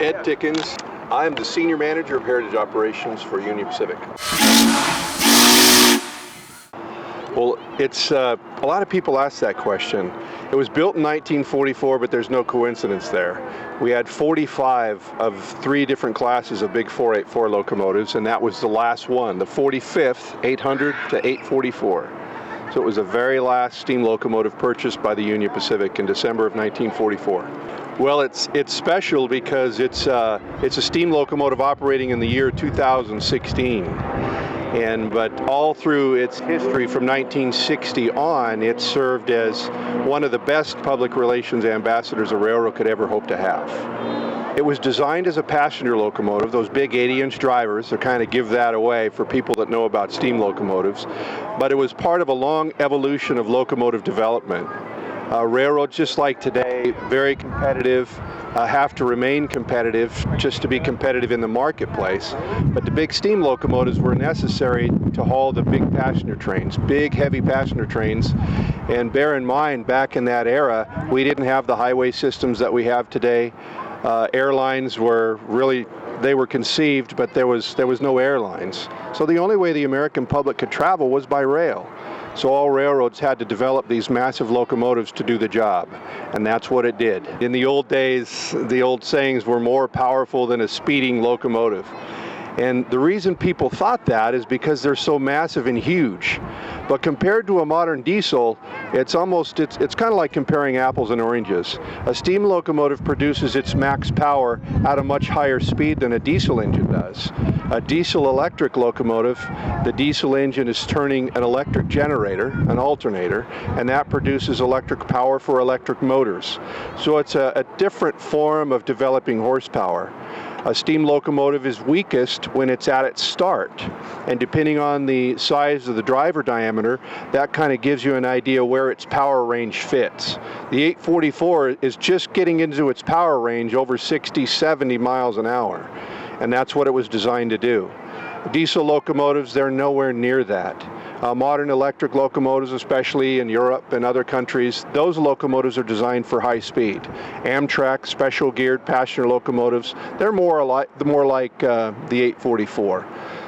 Ed Dickens. I'm the Senior Manager of Heritage Operations for Union Pacific. Well, it's a lot of people ask that question. It was built in 1944, but there's no coincidence there. We had 45 of 3 different classes of big 484 locomotives, and that was the last one, the 45th 800 to 844. So it was the very last steam locomotive purchased by the Union Pacific in December of 1944. Well, it's special because it's a steam locomotive operating in the year 2016. But all through its history from 1960 on, it served as one of the best public relations ambassadors a railroad could ever hope to have. It was designed as a passenger locomotive. Those big 80-inch drivers, they kind of give that away for people that know about steam locomotives. But it was part of a long evolution of locomotive development. Railroads, just like today, very competitive, have to remain competitive just to be competitive in the marketplace. But the big steam locomotives were necessary to haul the big passenger trains, big heavy passenger trains. And bear in mind, back in that era, we didn't have the highway systems that we have today. Airlines were really, they were conceived, but there was no airlines. So the only way the American public could travel was by rail. So all railroads had to develop these massive locomotives to do the job, and that's what it did. In the old days, the old sayings were more powerful than a speeding locomotive. And the reason people thought that is because they're so massive and huge. But compared to a modern diesel, it's kind of like comparing apples and oranges. A steam locomotive produces its max power at a much higher speed than a diesel engine does. A diesel electric locomotive, the diesel engine is turning an electric generator, an alternator, and that produces electric power for electric motors. So it's a different form of developing horsepower. A steam locomotive is weakest when it's at its start, and depending on the size of the driver diameter, that kind of gives you an idea where its power range fits. The 844 is just getting into its power range over 60, 70 miles an hour, and that's what it was designed to do. Diesel locomotives, they're nowhere near that. Modern electric locomotives, especially in Europe and other countries, those locomotives are designed for high speed. Amtrak special geared passenger locomotives, they're more like the 844.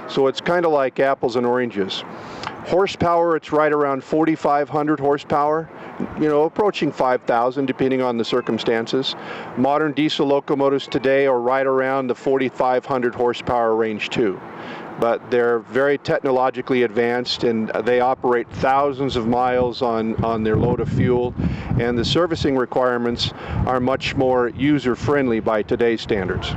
So it's kind of like apples and oranges. Horsepower, it's right around 4,500 horsepower, approaching 5,000 depending on the circumstances. Modern diesel locomotives today are right around the 4,500 horsepower range too. But they're very technologically advanced, and they operate thousands of miles on their load of fuel, and the servicing requirements are much more user-friendly by today's standards.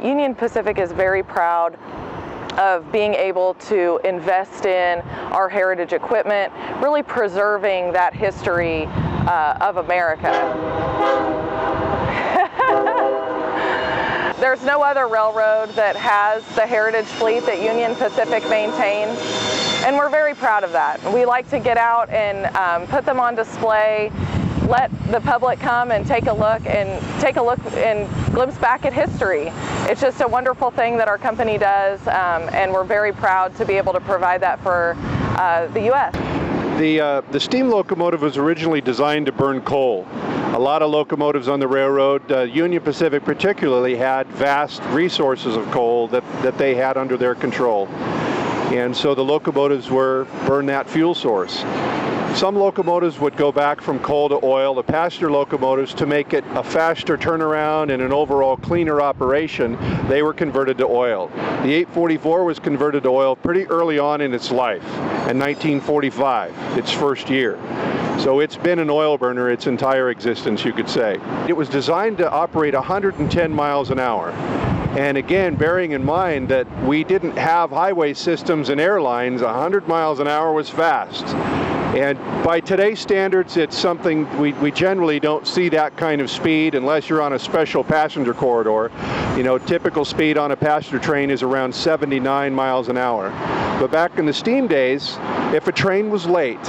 Union Pacific is very proud of being able to invest in our heritage equipment, really preserving that history of America. There's no other railroad that has the heritage fleet that Union Pacific maintains, and we're very proud of that. We like to get out and put them on display, let the public come and take a look and glimpse back at history. It's just a wonderful thing that our company does, and we're very proud to be able to provide that for the U.S. The steam locomotive was originally designed to burn coal. A lot of locomotives on the railroad, Union Pacific particularly, had vast resources of coal that they had under their control. And so the locomotives burn that fuel source. Some locomotives would go back from coal to oil. The passenger locomotives, to make it a faster turnaround and an overall cleaner operation, they were converted to oil. The 844 was converted to oil pretty early on in its life, in 1945, its first year. So it's been an oil burner its entire existence, you could say. It was designed to operate 110 miles an hour. And again, bearing in mind that we didn't have highway systems and airlines, 100 miles an hour was fast. And by today's standards, it's something we generally don't see that kind of speed unless you're on a special passenger corridor. Typical speed on a passenger train is around 79 miles an hour. But back in the steam days, if a train was late,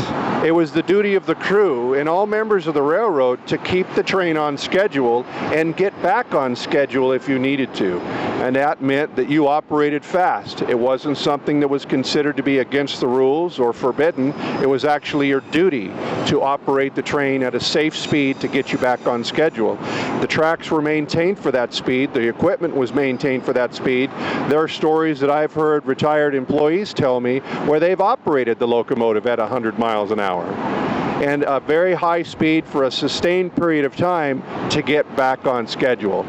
it was the duty of the crew and all members of the railroad to keep the train on schedule and get back on schedule if you needed to. And that meant that you operated fast. It wasn't something that was considered to be against the rules or forbidden. It was actually actually your duty to operate the train at a safe speed to get you back on schedule. The tracks were maintained for that speed. The equipment was maintained for that speed. There are stories that I've heard retired employees tell me where they've operated the locomotive at 100 miles an hour. And a very high speed for a sustained period of time to get back on schedule.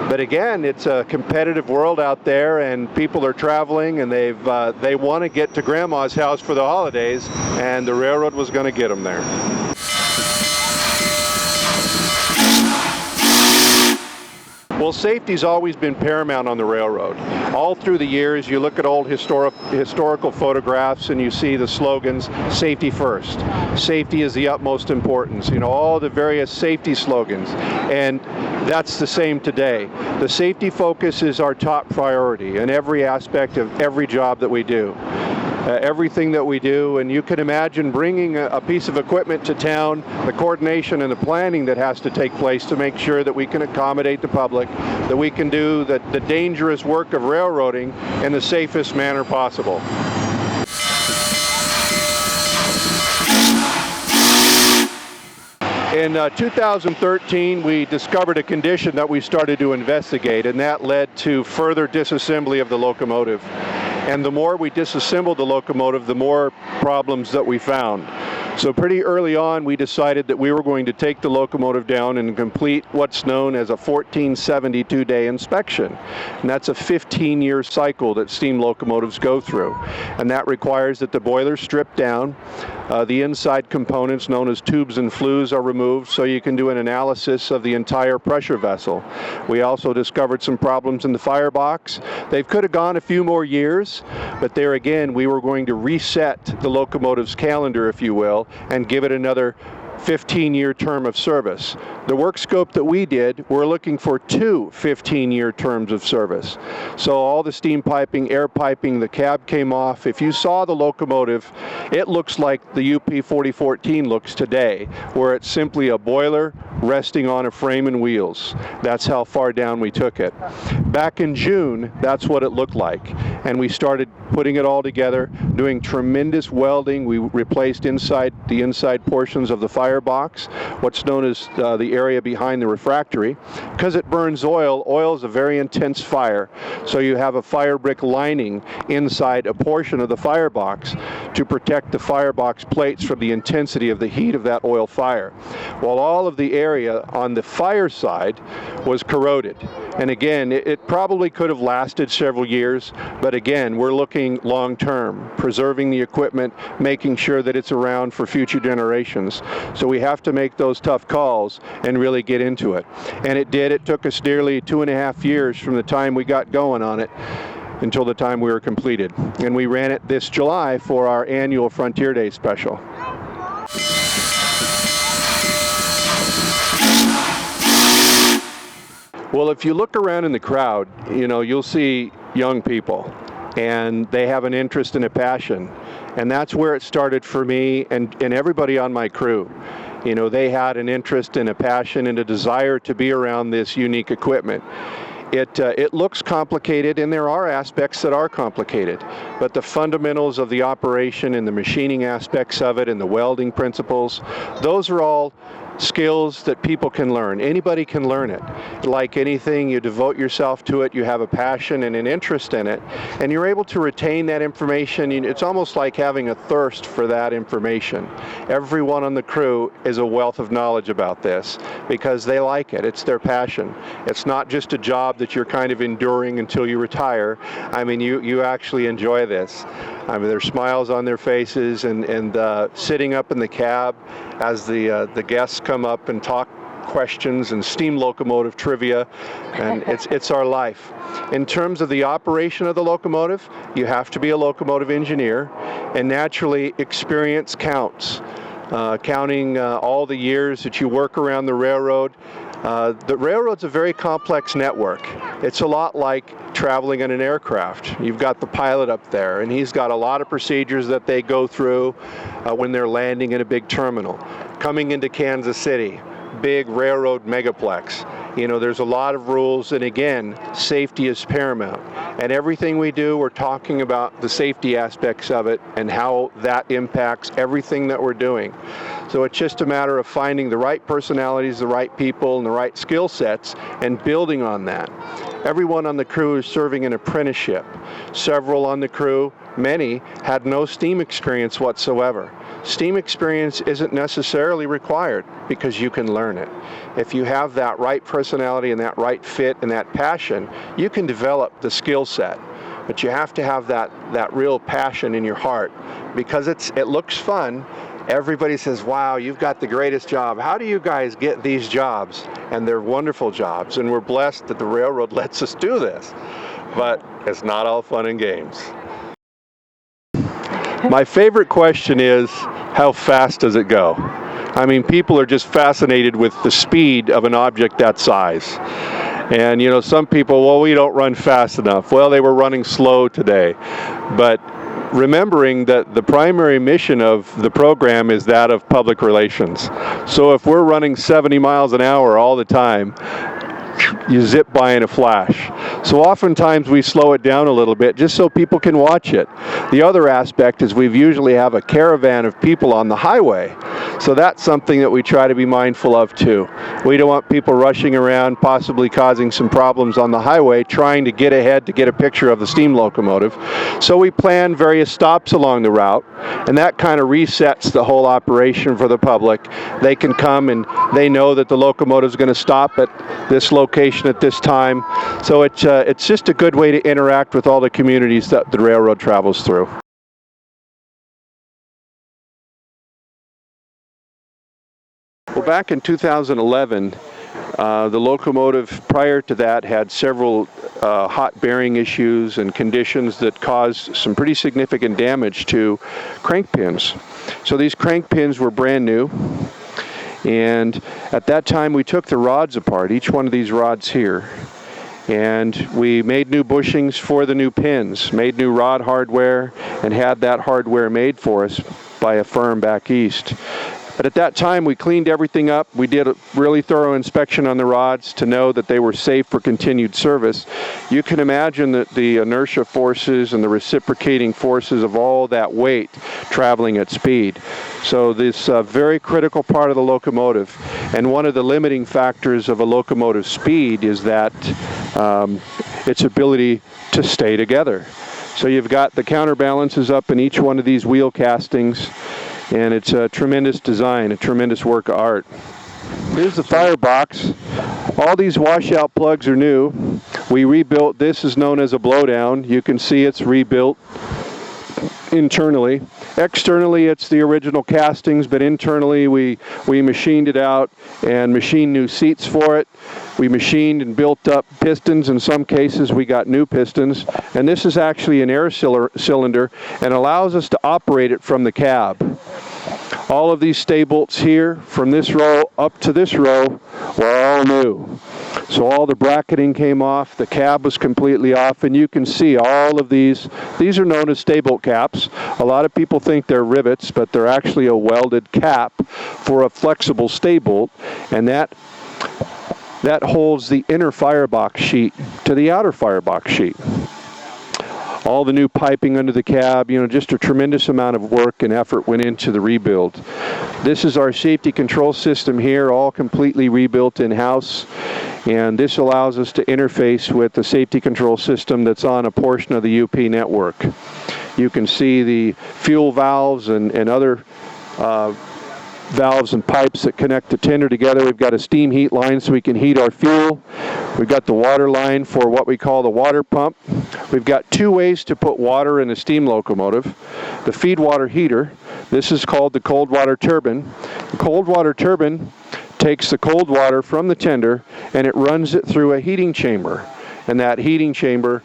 But again, it's a competitive world out there, and people are traveling, and they want to get to Grandma's house for the holidays, and the railroad was going to get them there. Well, safety's always been paramount on the railroad. All through the years, you look at old historical photographs and you see the slogans, safety first. Safety is the utmost importance. You know, all the various safety slogans. And that's the same today. The safety focus is our top priority in every aspect of every job that we do. Everything that we do, and you can imagine bringing a piece of equipment to town, the coordination and the planning that has to take place to make sure that we can accommodate the public, that we can do the dangerous work of railroading in the safest manner possible. In 2013, we discovered a condition that we started to investigate, and that led to further disassembly of the locomotive. And the more we disassembled the locomotive, the more problems that we found. So pretty early on, we decided that we were going to take the locomotive down and complete what's known as a 1472-day inspection. And that's a 15-year cycle that steam locomotives go through. And that requires that the boilers strip down, the inside components known as tubes and flues are removed so you can do an analysis of the entire pressure vessel. We also discovered some problems in the firebox. They could have gone a few more years, but there again, we were going to reset the locomotive's calendar, if you will, and give it another 15-year term of service. The work scope that we did, we're looking for 2 15-year terms of service. So all the steam piping, air piping, the cab came off. If you saw the locomotive, it looks like the UP844 looks today, where it's simply a boiler resting on a frame and wheels. That's how far down we took it. Back in June, that's what it looked like. And we started putting it all together, doing tremendous welding. We replaced the inside portions of the firebox, what's known as the area behind the refractory. Because it burns oil, oil is a very intense fire. So you have a fire brick lining inside a portion of the firebox to protect the firebox plates from the intensity of the heat of that oil fire. While all of the area on the fire side was corroded. And again, it probably could have lasted several years, but again, we're looking long-term, preserving the equipment, making sure that it's around for future generations. So we have to make those tough calls and really get into it. And it did. It took us nearly 2.5 years from the time we got going on it until the time we were completed. And we ran it this July for our annual Frontier Day special. Well, if you look around in the crowd, you know, you'll see young people, and they have an interest and a passion. And that's where it started for me and everybody on my crew. You know, they had an interest and a passion and a desire to be around this unique equipment. It looks complicated, and there are aspects that are complicated, but the fundamentals of the operation and the machining aspects of it and the welding principles, those are all skills that people can learn. Anybody can learn it. Like anything, you devote yourself to it, you have a passion and an interest in it, and you're able to retain that information. It's almost like having a thirst for that information. Everyone on the crew is a wealth of knowledge about this because they like it. It's their passion. It's not just a job that you're kind of enduring until you retire. I mean, you actually enjoy this. I mean, there's smiles on their faces, and sitting up in the cab as the guests come up and talk questions and steam locomotive trivia, and it's our life. In terms of the operation of the locomotive, you have to be a locomotive engineer, and naturally experience counts. Counting all the years that you work around the railroad. The railroad's a very complex network. It's a lot like traveling in an aircraft. You've got the pilot up there, and he's got a lot of procedures that they go through when they're landing in a big terminal. Coming into Kansas City, big railroad megaplex. You know, there's a lot of rules, and again, safety is paramount. And everything we do, we're talking about the safety aspects of it and how that impacts everything that we're doing. So it's just a matter of finding the right personalities, the right people, and the right skill sets, and building on that. Everyone on the crew is serving an apprenticeship. Several on the crew, many, had no STEAM experience whatsoever. STEAM experience isn't necessarily required because you can learn it. If you have that right personality and that right fit and that passion, you can develop the skill set. But you have to have that real passion in your heart because it looks fun. Everybody says, wow, you've got the greatest job. How do you guys get these jobs? And they're wonderful jobs, and we're blessed that the railroad lets us do this. But it's not all fun and games. My favorite question is, how fast does it go? I mean, people are just fascinated with the speed of an object that size. And, you know, some people, well, we don't run fast enough. Well, they were running slow today. But remembering that the primary mission of the program is that of public relations. So if we're running 70 miles an hour all the time, you zip by in a flash. So oftentimes we slow it down a little bit just so people can watch it. The other aspect is we usually have a caravan of people on the highway. So that's something that we try to be mindful of too. We don't want people rushing around, possibly causing some problems on the highway, trying to get ahead to get a picture of the steam locomotive. So we plan various stops along the route, and that kind of resets the whole operation for the public. They can come and they know that the locomotive is going to stop at this location at this time. So it's just a good way to interact with all the communities that the railroad travels through. Well, back in 2011, the locomotive prior to that had several hot bearing issues and conditions that caused some pretty significant damage to crank pins. So these crank pins were brand new, and at that time we took the rods apart, each one of these rods here, and we made new bushings for the new pins, made new rod hardware, and had that hardware made for us by a firm back east. But at that time, we cleaned everything up. We did a really thorough inspection on the rods to know that they were safe for continued service. You can imagine that the inertia forces and the reciprocating forces of all that weight traveling at speed. So this very critical part of the locomotive, and one of the limiting factors of a locomotive's speed is that its ability to stay together. So you've got the counterbalances up in each one of these wheel castings, and it's a tremendous design, a tremendous work of art. Here's the firebox. All these washout plugs are new. We rebuilt, this is known as a blowdown. You can see it's rebuilt internally. Externally, it's the original castings, but internally we machined it out and machined new seats for it. We machined and built up pistons. In some cases, we got new pistons. And this is actually an air cylinder and allows us to operate it from the cab. All of these stay bolts here, from this row up to this row, were all new. So all the bracketing came off, the cab was completely off, and you can see all of these are known as stay bolt caps. A lot of people think they're rivets, but they're actually a welded cap for a flexible stay bolt, and that holds the inner firebox sheet to the outer firebox sheet. All the new piping under the cab, you know, just a tremendous amount of work and effort went into the rebuild. This is our safety control system here, all completely rebuilt in-house, and this allows us to interface with the safety control system that's on a portion of the UP network. You can see the fuel valves and other valves and pipes that connect the tender together. We've got a steam heat line so we can heat our fuel. We've got the water line for what we call the water pump. We've got two ways to put water in a steam locomotive. The feed water heater, this is called the cold water turbine. The cold water turbine takes the cold water from the tender and it runs it through a heating chamber. And that heating chamber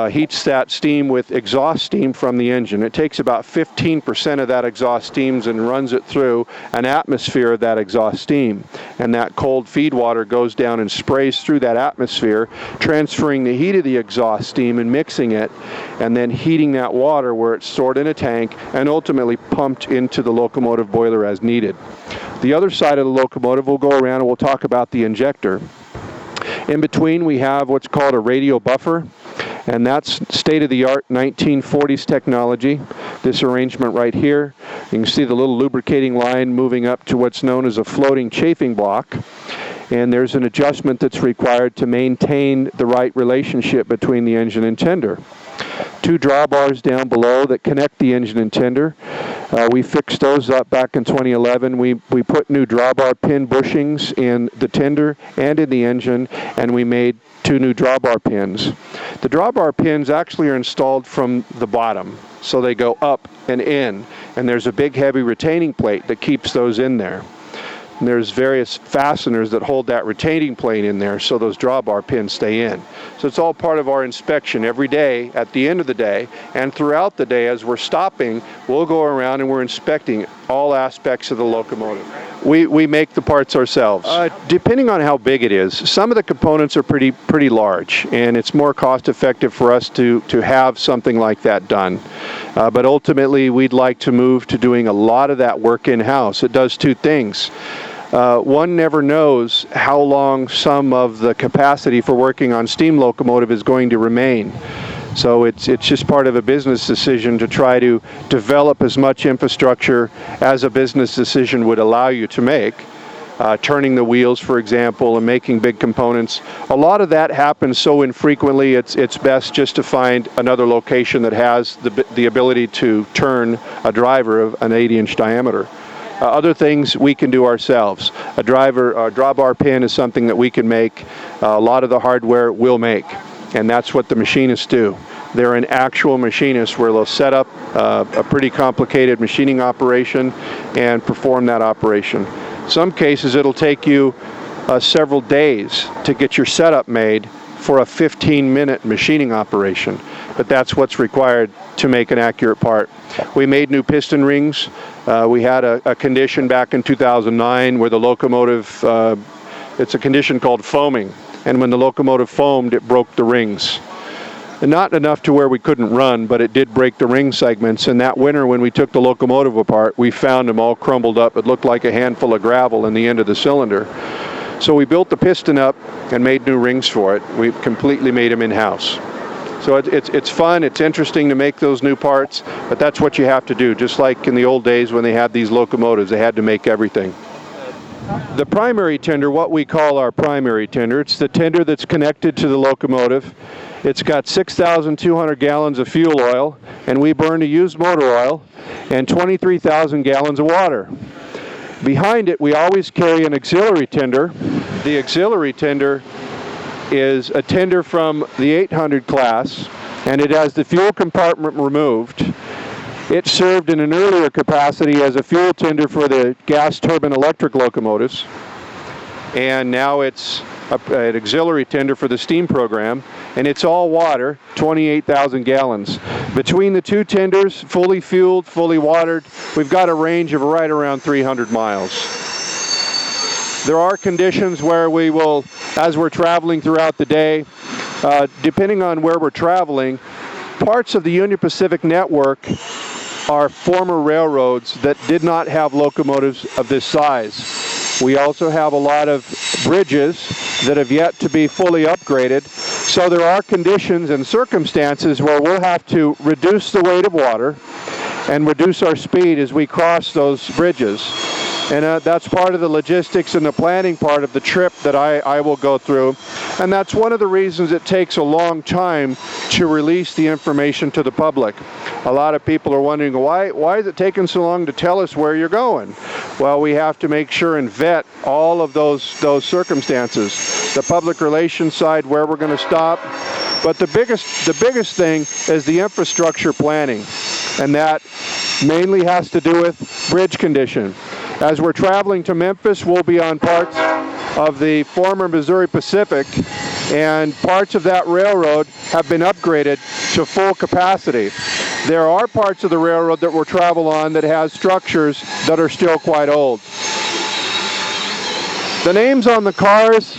heats that steam with exhaust steam from the engine. It takes about 15% of that exhaust steam and runs it through an atmosphere of that exhaust steam. And that cold feed water goes down and sprays through that atmosphere, transferring the heat of the exhaust steam and mixing it, and then heating that water where it's stored in a tank and ultimately pumped into the locomotive boiler as needed. The other side of the locomotive, we'll go around and we'll talk about the injector. In between, we have what's called a radial buffer. And that's state-of-the-art 1940s technology. This arrangement right here, you can see the little lubricating line moving up to what's known as a floating chafing block. And there's an adjustment that's required to maintain the right relationship between the engine and tender. 2 drawbars down below that connect the engine and tender. We fixed those up back in 2011. We put new drawbar pin bushings in the tender and in the engine, and we made 2 new drawbar pins. The drawbar pins actually are installed from the bottom, so they go up and in, and there's a big heavy retaining plate that keeps those in there. And there's various fasteners that hold that retaining plate in there so those drawbar pins stay in. So it's all part of our inspection every day, at the end of the day, and throughout the day as we're stopping, we'll go around and we're inspecting all aspects of the locomotive. We make the parts ourselves. Depending on how big it is, some of the components are pretty large, and it's more cost effective for us to have something like that done. But ultimately, we'd like to move to doing a lot of that work in-house. It does 2 things. One never knows how long some of the capacity for working on steam locomotive is going to remain. So it's just part of a business decision to try to develop as much infrastructure as a business decision would allow you to make. Turning the wheels, for example, and making big components. A lot of that happens so infrequently, it's best just to find another location that has the ability to turn a driver of an 8-inch diameter. Other things we can do ourselves. A drawbar pin is something that we can make. A lot of the hardware we'll make, and that's what the machinists do. They're an actual machinist where they'll set up a pretty complicated machining operation and perform that operation. Some cases it'll take you several days to get your setup made for a 15-minute machining operation, but that's what's required to make an accurate part. We made new piston rings. We had a condition back in 2009 where the locomotive, it's a condition called foaming, and when the locomotive foamed, it broke the rings. And not enough to where we couldn't run, but it did break the ring segments. And that winter, when we took the locomotive apart, we found them all crumbled up. It looked like a handful of gravel in the end of the cylinder. So we built the piston up and made new rings for it. We completely made them in-house. So it's fun, it's interesting to make those new parts, but that's what you have to do. Just like in the old days when they had these locomotives, they had to make everything. The primary tender, what we call our primary tender, it's the tender that's connected to the locomotive. It's got 6,200 gallons of fuel oil, and we burn a used motor oil, and 23,000 gallons of water. Behind it, we always carry an auxiliary tender. The auxiliary tender is a tender from the 800 class, and it has the fuel compartment removed. It served in an earlier capacity as a fuel tender for the gas turbine electric locomotives, and now it's an auxiliary tender for the steam program, and it's all water, 28,000 gallons. Between the 2 tenders, fully fueled, fully watered, we've got a range of right around 300 miles. There are conditions where we will, as we're traveling throughout the day, depending on where we're traveling, parts of the Union Pacific network are former railroads that did not have locomotives of this size. We also have a lot of bridges that have yet to be fully upgraded. So there are conditions and circumstances where we'll have to reduce the weight of water and reduce our speed as we cross those bridges. And that's part of the logistics and the planning part of the trip that I will go through. And that's one of the reasons it takes a long time to release the information to the public. A lot of people are wondering, why is it taking so long to tell us where you're going? Well, we have to make sure and vet all of those circumstances. The public relations side, where we're going to stop. But the biggest thing is the infrastructure planning. And that mainly has to do with bridge condition. As we're traveling to Memphis, we'll be on parts of the former Missouri Pacific, and parts of that railroad have been upgraded to full capacity. There are parts of the railroad that we'll travel on that has structures that are still quite old. The names on the cars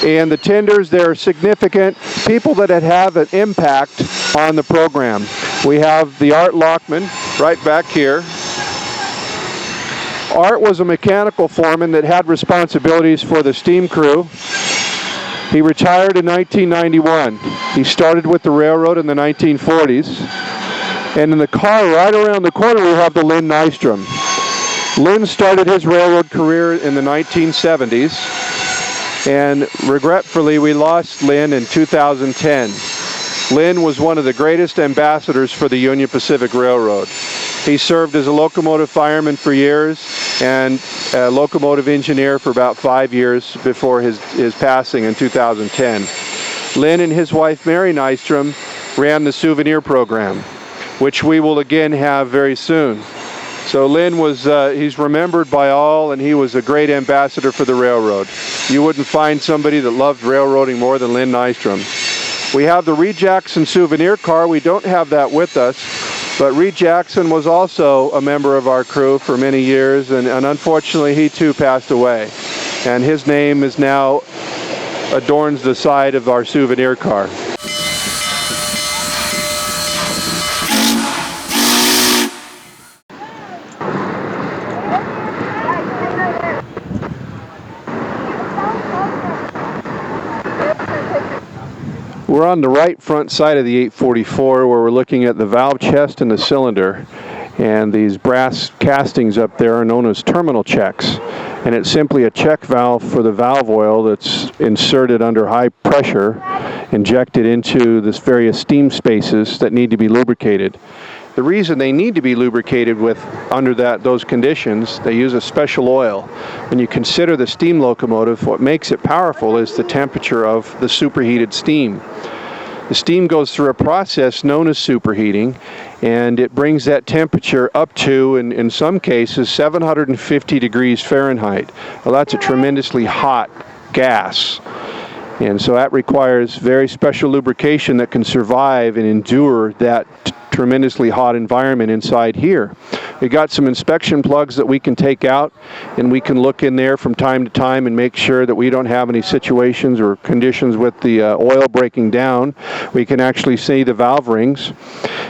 and the tenders, they're significant people that have an impact on the program. We have the Art Lockman right back here. Art was a mechanical foreman that had responsibilities for the steam crew. He retired in 1991. He started with the railroad in the 1940s. And in the car right around the corner, we have the Lynn Nystrom. Lynn started his railroad career in the 1970s. And regretfully, we lost Lynn in 2010. Lynn was one of the greatest ambassadors for the Union Pacific Railroad. He served as a locomotive fireman for years and a locomotive engineer for about 5 years before his passing in 2010. Lynn and his wife, Mary Nystrom, ran the souvenir program, which we will again have very soon. So Lynn he's remembered by all, and he was a great ambassador for the railroad. You wouldn't find somebody that loved railroading more than Lynn Nystrom. We have the Reed Jackson souvenir car. We don't have that with us, but Reed Jackson was also a member of our crew for many years, and unfortunately he too passed away. And his name is now adorns the side of our souvenir car. We're on the right front side of the 844 where we're looking at the valve chest and the cylinder. And these brass castings up there are known as terminal checks. And it's simply a check valve for the valve oil that's inserted under high pressure, injected into this various steam spaces that need to be lubricated. The reason they need to be lubricated under those conditions, they use a special oil. When you consider the steam locomotive, what makes it powerful is the temperature of the superheated steam. The steam goes through a process known as superheating, and it brings that temperature up to, in some cases, 750 degrees Fahrenheit. Well, that's a tremendously hot gas. And so that requires very special lubrication that can survive and endure that tremendously hot environment inside here. We got some inspection plugs that we can take out, and we can look in there from time to time and make sure that we don't have any situations or conditions with the oil breaking down. We can actually see the valve rings.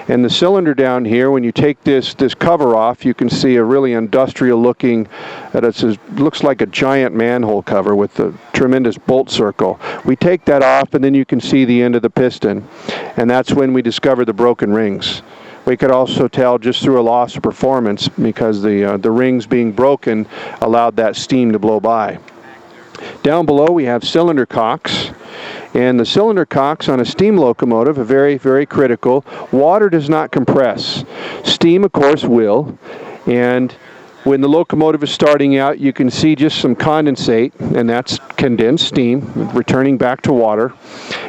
And the cylinder down here, when you take this cover off, you can see a really industrial looking, looks like a giant manhole cover with a tremendous bolt circle. We take that off, and then you can see the end of the piston. And that's when we discover the broken rings. We could also tell just through a loss of performance because the rings being broken allowed that steam to blow by. Down below we have cylinder cocks. And the cylinder cocks on a steam locomotive are very, very critical. Water does not compress. Steam, of course, will. And when the locomotive is starting out, you can see just some condensate, and that's condensed steam returning back to water.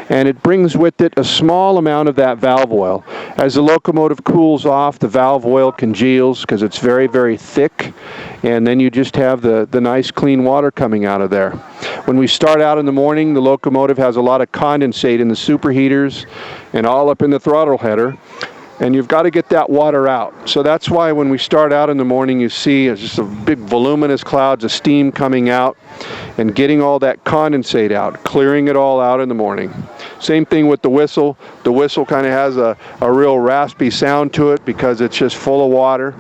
And it brings with it a small amount of that valve oil. As the locomotive cools off, the valve oil congeals because it's very, very thick, and then you just have the nice clean water coming out of there. When we start out in the morning, the locomotive has a lot of condensate in the superheaters and all up in the throttle header. And you've got to get that water out. So that's why when we start out in the morning, you see just a big voluminous clouds of steam coming out and getting all that condensate out, clearing it all out in the morning. Same thing with the whistle. The whistle kind of has a real raspy sound to it because it's just full of water.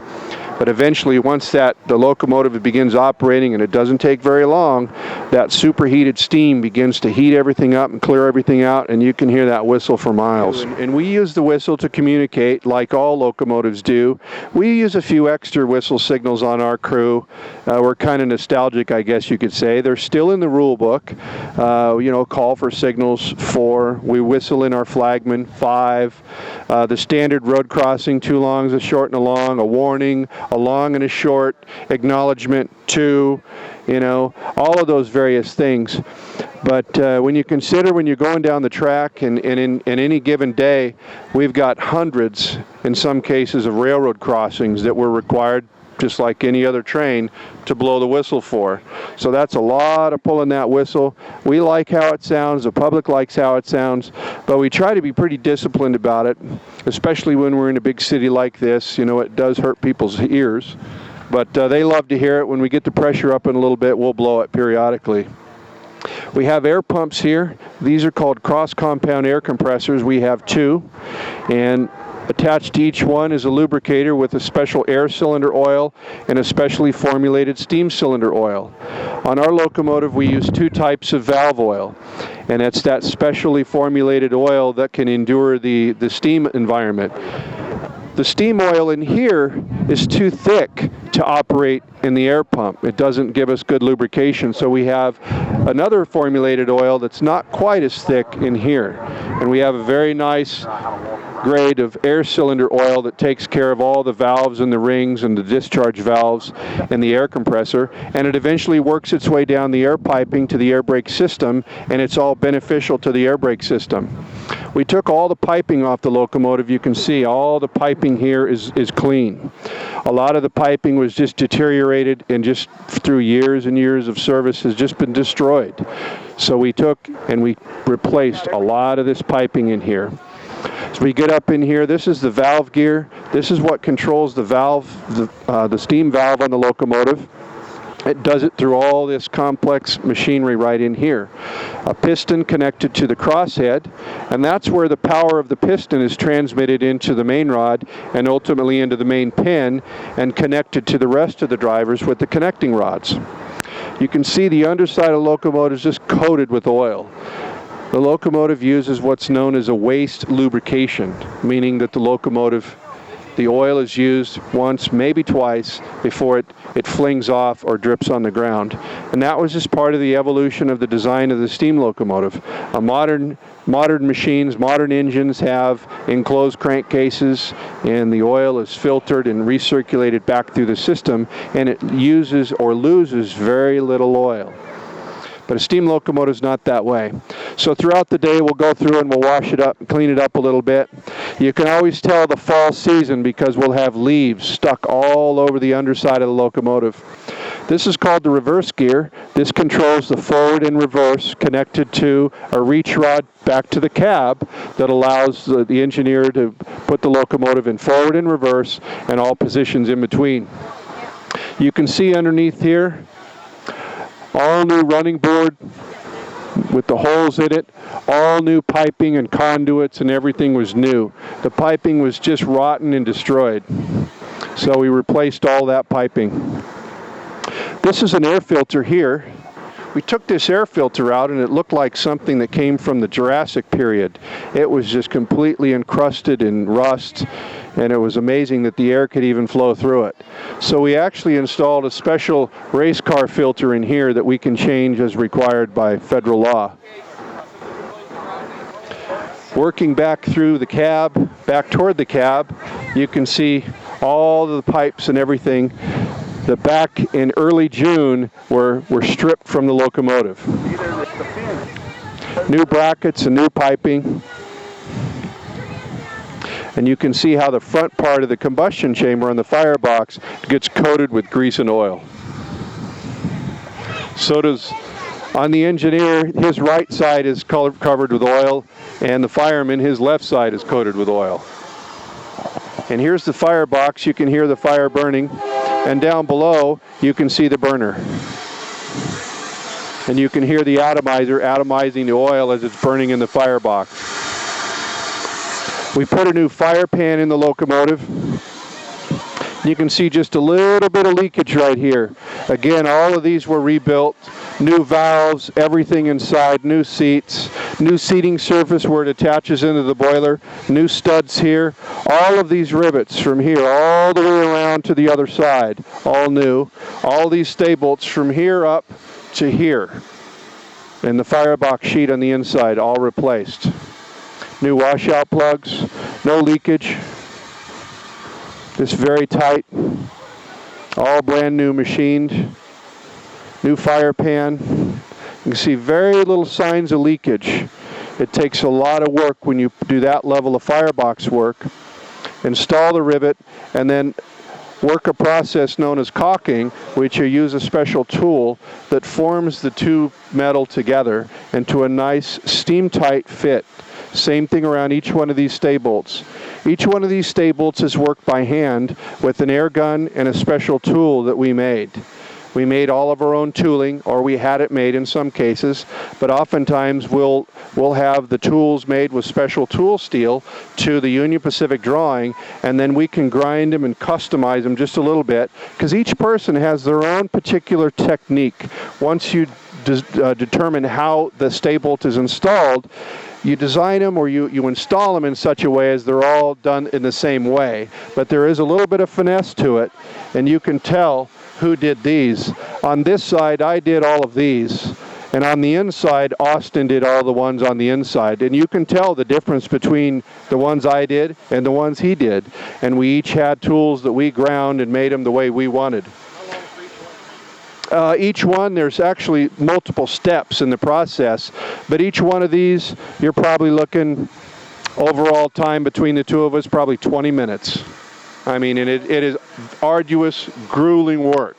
But eventually, once the locomotive begins operating, and it doesn't take very long, that superheated steam begins to heat everything up and clear everything out, and you can hear that whistle for miles. And we use the whistle to communicate like all locomotives do. We use a few extra whistle signals on our crew. We're kind of nostalgic, I guess you could say. They're still in the rule book. Call for signals 4. We whistle in our flagman 5. The standard road crossing, 2 longs, a short and a long, a warning, a long and a short, acknowledgement 2, all of those various things. But when you consider when you're going down the track and in any given day, we've got hundreds, in some cases, of railroad crossings that we're required, just like any other train, to blow the whistle for. So that's a lot of pulling that whistle. We like how it sounds, the public likes how it sounds, but we try to be pretty disciplined about it, especially when we're in a big city like this. It does hurt people's ears, but they love to hear it. When we get the pressure up in a little bit, we'll blow it periodically. We have air pumps here. These are called cross-compound air compressors. We have 2, and Attached to each one is a lubricator with a special air cylinder oil and a specially formulated steam cylinder oil. On our locomotive, we use two types of valve oil, and it's that specially formulated oil that can endure the steam environment. The steam oil in here is too thick to operate in the air pump. It doesn't give us good lubrication, so we have another formulated oil that's not quite as thick in here. And we have a very nice grade of air cylinder oil that takes care of all the valves and the rings and the discharge valves and the air compressor, and it eventually works its way down the air piping to the air brake system, and it's all beneficial to the air brake system. We took all the piping off the locomotive. You can see all the piping here is clean. A lot of the piping was just deteriorated and just through years and years of service has just been destroyed. So we took and we replaced a lot of this piping in here. So we get up in here, this is the valve gear. This is what controls the valve, the steam valve on the locomotive. It does it through all this complex machinery right in here. A piston connected to the crosshead, and that's where the power of the piston is transmitted into the main rod and ultimately into the main pin and connected to the rest of the drivers with the connecting rods. You can see the underside of the locomotive is just coated with oil. The locomotive uses what's known as a waste lubrication, meaning that the oil is used once, maybe twice, before it flings off or drips on the ground. And that was just part of the evolution of the design of the steam locomotive. Modern machines, modern engines have enclosed crankcases, and the oil is filtered and recirculated back through the system, and it uses or loses very little oil. But a steam locomotive is not that way. So throughout the day, we'll go through and we'll wash it up and clean it up a little bit. You can always tell the fall season because we'll have leaves stuck all over the underside of the locomotive. This is called the reverse gear. This controls the forward and reverse connected to a reach rod back to the cab that allows the engineer to put the locomotive in forward and reverse and all positions in between. You can see underneath here, all new running board with the holes in it, all new piping and conduits, and everything was new. The piping was just rotten and destroyed. So we replaced all that piping. This is an air filter here. We took this air filter out and it looked like something that came from the Jurassic period. It was just completely encrusted in rust, and it was amazing that the air could even flow through it. So we actually installed a special race car filter in here that we can change as required by federal law. Working back through the cab, back toward the cab, you can see all the pipes and everything that back in early June were stripped from the locomotive. New brackets and new piping. And you can see how the front part of the combustion chamber on the firebox gets coated with grease and oil. So does on the engineer, his right side is covered with oil, and the fireman, his left side is coated with oil. And here's the firebox. You can hear the fire burning. And down below, you can see the burner. And you can hear the atomizer atomizing the oil as it's burning in the firebox. We put a new fire pan in the locomotive. You can see just a little bit of leakage right here. Again, all of these were rebuilt. New valves, everything inside, new seats, new seating surface where it attaches into the boiler, new studs here. All of these rivets from here all the way around to the other side, all new. All these stay bolts from here up to here. And the firebox sheet on the inside, all replaced. New washout plugs, no leakage. Just very tight. All brand new machined. New fire pan. You can see very little signs of leakage. It takes a lot of work when you do that level of firebox work. Install the rivet and then work a process known as caulking, which you use a special tool that forms the two metal together into a nice steam-tight fit. Same thing around each one of these stay bolts. Each one of these stay bolts is worked by hand with an air gun and a special tool that we made. We made all of our own tooling, or we had it made in some cases, but oftentimes we'll have the tools made with special tool steel to the Union Pacific drawing, and then we can grind them and customize them just a little bit, because each person has their own particular technique. Once you determine how the stay bolt is installed, you design them or you install them in such a way as they're all done in the same way. But there is a little bit of finesse to it, and you can tell who did these. On this side, I did all of these. And on the inside, Austin did all the ones on the inside. And you can tell the difference between the ones I did and the ones he did. And we each had tools that we ground and made them the way we wanted. Each one, there's actually multiple steps in the process, but each one of these, you're probably looking overall time between the two of us, probably 20 minutes. I mean, and it is arduous, grueling work,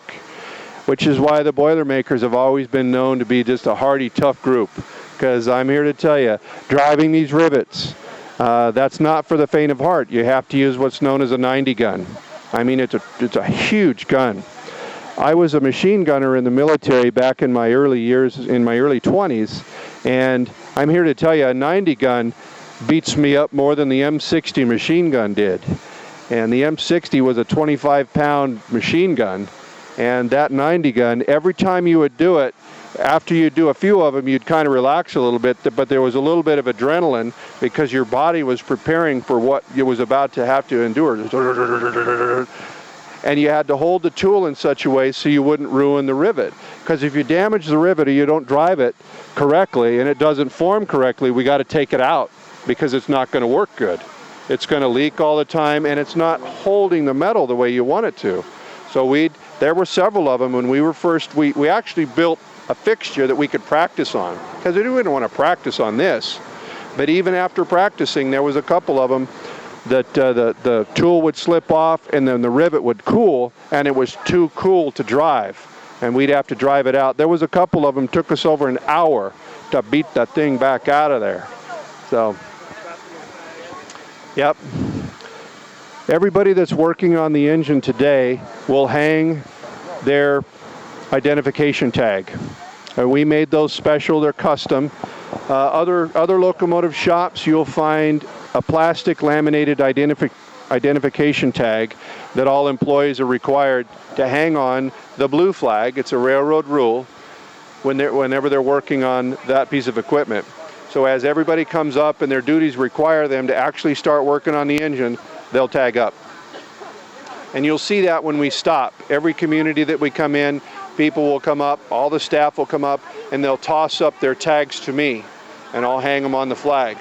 which is why the Boilermakers have always been known to be just a hardy, tough group, because I'm here to tell you, driving these rivets, that's not for the faint of heart. You have to use what's known as a 90 gun. I mean, it's a huge gun. I was a machine gunner in the military back in my early years, in my early 20s, and I'm here to tell you a 90 gun beats me up more than the M60 machine gun did. And the M60 was a 25-pound machine gun, and that 90 gun, every time you would do it, after you do a few of them, you'd kind of relax a little bit, but there was a little bit of adrenaline because your body was preparing for what it was about to have to endure. And you had to hold the tool in such a way so you wouldn't ruin the rivet. Because if you damage the rivet or you don't drive it correctly and it doesn't form correctly, we got to take it out because it's not going to work good. It's going to leak all the time, and it's not holding the metal the way you want it to. So there were several of them when we were first, we actually built a fixture that we could practice on, because we didn't want to practice on this. But even after practicing, there was a couple of them that the tool would slip off and then the rivet would cool, and it was too cool to drive, and we'd have to drive it out. There was a couple of them, took us over an hour to beat that thing back out of there. So, yep. Everybody that's working on the engine today will hang their identification tag. We made those special, they're custom. Other locomotive shops, you'll find a plastic laminated identification tag that all employees are required to hang on the blue flag. It's a railroad rule whenever they're working on that piece of equipment. So as everybody comes up and their duties require them to actually start working on the engine, they'll tag up. And you'll see that when we stop. Every community that we come in, people will come up, all the staff will come up, and they'll toss up their tags to me, and I'll hang them on the flag.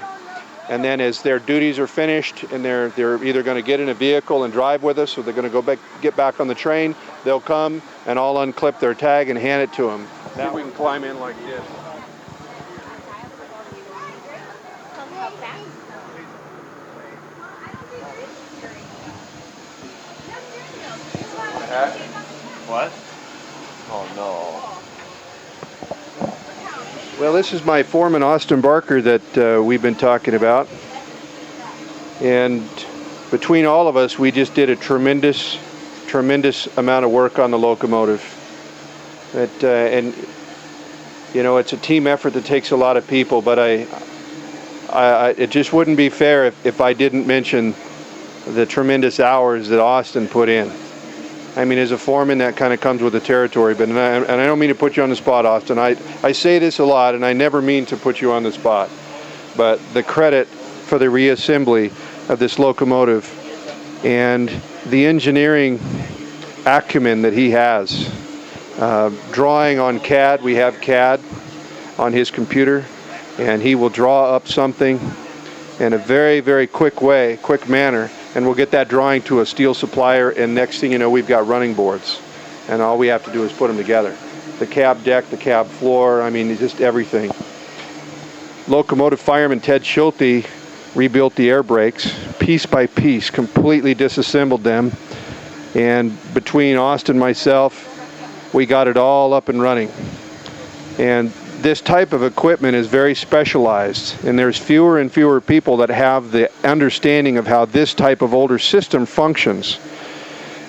And then as their duties are finished and they're either going to get in a vehicle and drive with us, or they're going to get back on the train, they'll come and I'll unclip their tag and hand it to them. Now we can climb in like this. What? Oh no. Well, this is my foreman, Austin Barker, that we've been talking about. And between all of us, we just did a tremendous amount of work on the locomotive. And you know, it's a team effort that takes a lot of people, but it just wouldn't be fair if I didn't mention the tremendous hours that Austin put in. I mean, as a foreman, that kind of comes with the territory, but and I don't mean to put you on the spot, Austin. I say this a lot, and I never mean to put you on the spot, but the credit for the reassembly of this locomotive and the engineering acumen that he has. Drawing on CAD, we have CAD on his computer, and he will draw up something in a very, very quick manner, and we'll get that drawing to a steel supplier, and next thing you know, we've got running boards, and all we have to do is put them together. The cab deck, the cab floor, I mean, just everything. Locomotive fireman Ted Schulte rebuilt the air brakes piece by piece, completely disassembled them, and between Austin and myself, we got it all up and running. And this type of equipment is very specialized, and there's fewer and fewer people that have the understanding of how this type of older system functions.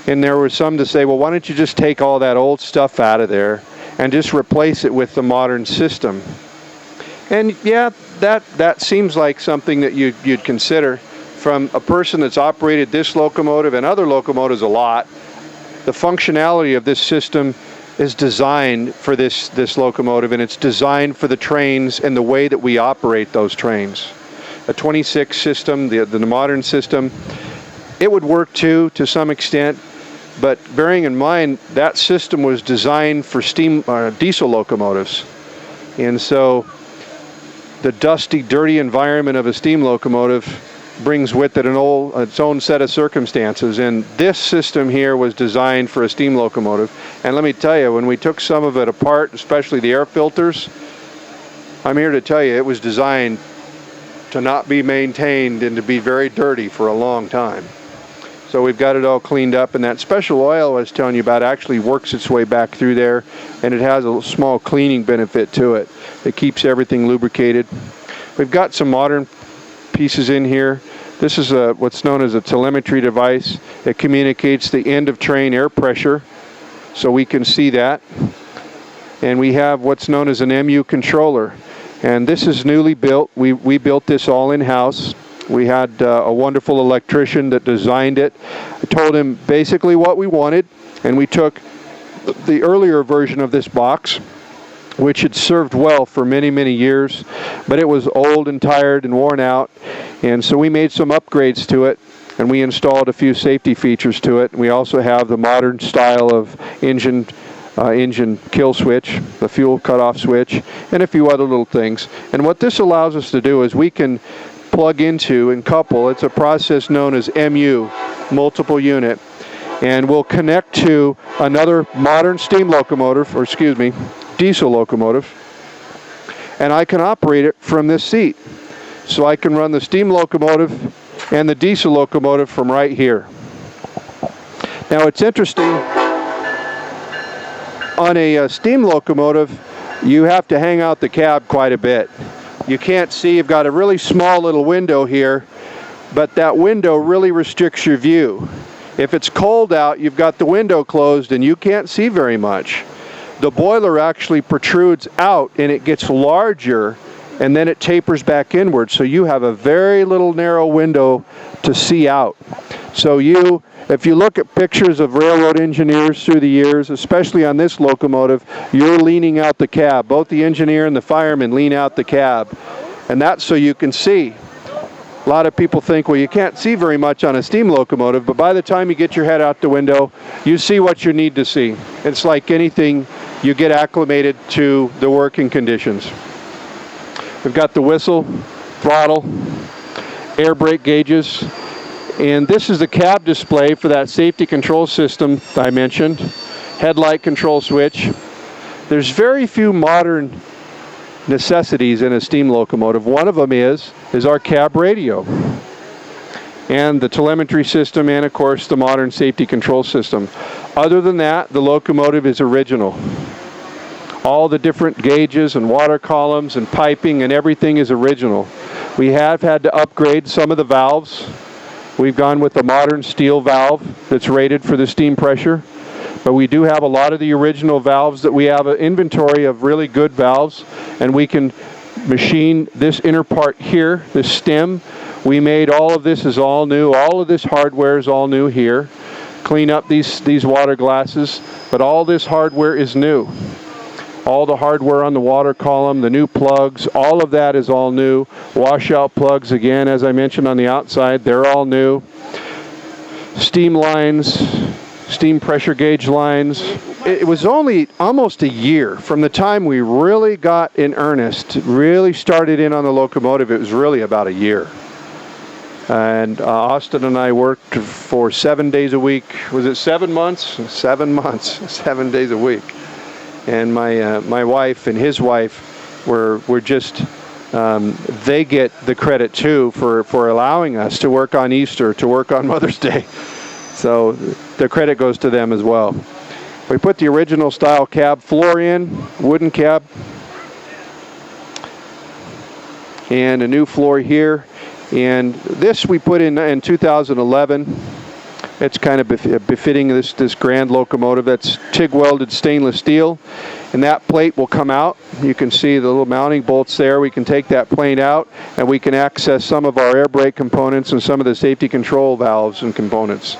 And there were some to say, well, why don't you just take all that old stuff out of there and just replace it with the modern system? And yeah, that seems like something that you'd consider from a person that's operated this locomotive and other locomotives a lot. The functionality of this system is designed for this locomotive, and it's designed for the trains and the way that we operate those trains. A 26 system, the modern system, it would work too to some extent, but bearing in mind that system was designed for diesel locomotives. And so the dusty, dirty environment of a steam locomotive brings with it its own set of circumstances. And this system here was designed for a steam locomotive. And let me tell you, when we took some of it apart, especially the air filters, I'm here to tell you it was designed to not be maintained and to be very dirty for a long time. So we've got it all cleaned up, and that special oil I was telling you about actually works its way back through there, and it has a small cleaning benefit to it. It keeps everything lubricated. We've got some modern pieces in here. This is what's known as a telemetry device. It communicates the end of train air pressure, so we can see that. And we have what's known as an MU controller. And this is newly built. We built this all in-house. We had a wonderful electrician that designed it. I told him basically what we wanted, and we took the earlier version of this box, which had served well for many, many years, but it was old and tired and worn out, and so we made some upgrades to it, and we installed a few safety features to it. We also have the modern style of engine kill switch, the fuel cutoff switch, and a few other little things. And what this allows us to do is we can plug into and couple. It's a process known as MU, multiple unit, and we'll connect to another modern steam locomotive, or excuse me, diesel locomotive, and I can operate it from this seat. So I can run the steam locomotive and the diesel locomotive from right here. Now it's interesting, on a steam locomotive, you have to hang out the cab quite a bit. You can't see, you've got a really small little window here, but that window really restricts your view. If it's cold out, you've got the window closed and you can't see very much. The boiler actually protrudes out and it gets larger, and then it tapers back inward, so you have a very little narrow window to see out. So if you look at pictures of railroad engineers through the years, especially on this locomotive, you're leaning out the cab. Both the engineer and the fireman lean out the cab, and that's so you can see. A lot of people think, well, you can't see very much on a steam locomotive, but by the time you get your head out the window, you see what you need to see. It's like anything, you get acclimated to the working conditions. We've got the whistle, throttle, air brake gauges, and this is the cab display for that safety control system I mentioned, headlight control switch. There's very few modern necessities in a steam locomotive. One of them is our cab radio, and the telemetry system, and of course the modern safety control system. Other than that, the locomotive is original. All the different gauges and water columns and piping and everything is original. We have had to upgrade some of the valves. We've gone with a modern steel valve that's rated for the steam pressure, but we do have a lot of the original valves. That we have an inventory of really good valves, and we can machine this inner part here, this stem. We made all of this is all new. All of this hardware is all new here. Clean up these water glasses, but all this hardware is new. All the hardware on the water column, the new plugs, all of that is all new. Washout plugs, again, as I mentioned on the outside, they're all new. Steam lines, steam pressure gauge lines. It was only almost a year from the time we really got in earnest, really started in on the locomotive. It was really about a year. And Austin and I worked for 7 days a week. Was it 7 months? 7 months, 7 days a week. And my wife and his wife were just, they get the credit too for allowing us to work on Easter, to work on Mother's Day. So the credit goes to them as well. We put the original style cab floor in, wooden cab, and a new floor here. And this we put in 2011. It's kind of befitting this grand locomotive. That's TIG welded stainless steel, and that plate will come out. You can see the little mounting bolts there. We can take that plate out, and we can access some of our air brake components and some of the safety control valves and components.